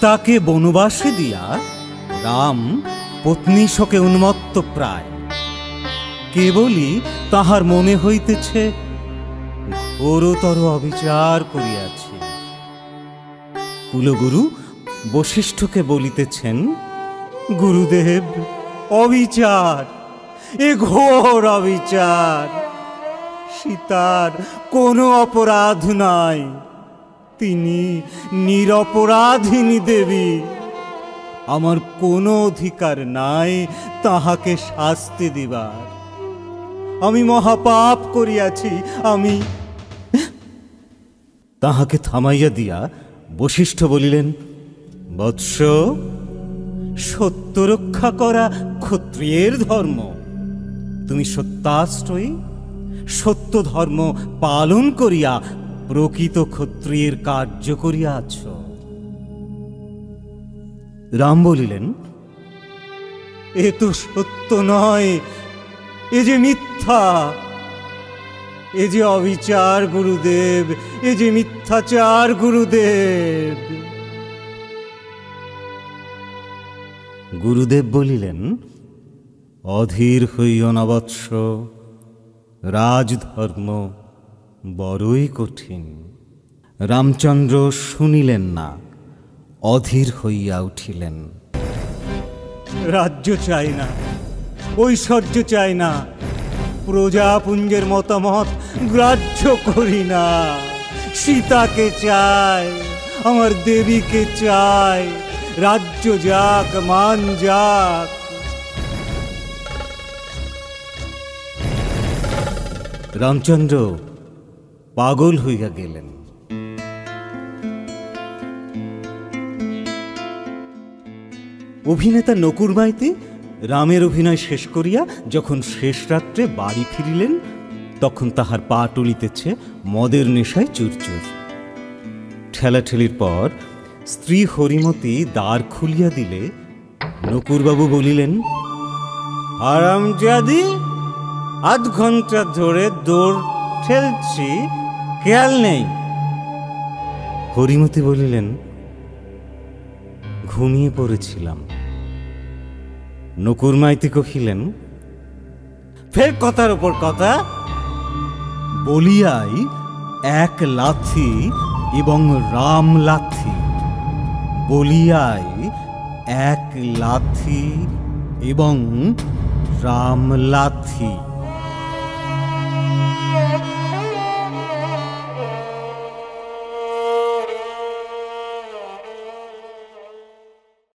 সীতাকে বনবাসে দিয়া রাম পত্নী শোকে উন্মত্ত প্রায়। কেবলই তাহার মনে হইতেছে ঘোরতর অবিচার করিয়াছে। কুলগুরু বশিষ্ঠকে বলিতেছেন, গুরুদেব, অবিচার, এ ঘোর অবিচার। সীতার কোনো অপরাধ নাই, তিনি নিরপরাধিনী দেবী। আমার কোনো অধিকার নাই তাহাকে শাস্তি দিবার। আমি মহাপাপ করিয়াছি। আমি তাহাকে থামাইয়া দিয়া বশিষ্ঠ বলিলেন, বৎস, সত্য রক্ষা করা ক্ষত্রিয়ের ধর্ম। তুমি সত্যাশ্রয়ী, সত্য ধর্ম পালন করিয়া প্রকৃত ক্ষত্রিয়ের কার্য করিয়াছ। রাম বলিলেন, এ তো সত্য নয়, এ যে মিথ্যা, এ যে অবিচার গুরুদেব, এ যে মিথ্যাচার গুরুদেব। গুরুদেব বলিলেন, অধীর হইও না বৎস, রাজধর্ম বড়ই কঠিন। রামচন্দ্র শুনিলেন না, অধীর হইয়া উঠিলেন। রাজ্য চাই না, ঐশ্বর্য চাই না, প্রজাপুঞ্জের মতামত গ্রাহ্য করি না। সীতাকে চাই, আমার দেবীকে চাই। রাজ্য যাক, মান যাক। রামচন্দ্র পাগল হইয়া গেলেন। অভিনেতা নকুর মাইতি রামের অভিনয় শেষ করিয়া যখন শেষ রাত্রে বাড়ি ফিরিলেন, তখন তাহার পা টলিতেছে মদের নেশায় চুরচুর। ঠেলাঠেলির পর স্ত্রী হরিমতি দ্বার খুলিয়া দিলে নকুরবাবু বলিলেন, হারামজাদি, আধ ঘন্টা ধরে দৌড় ঠেলছি, খেয়াল নেই। হরিমতি বলিলেন, ঘুমিয়ে পড়েছিলাম। নকুর মাইতি কহিলেন, ফের কথার উপর কথা। বলিয়াই এক লাথি এবং রাম লাথি, বলিয়াই এক লাথি এবং রাম লাথি।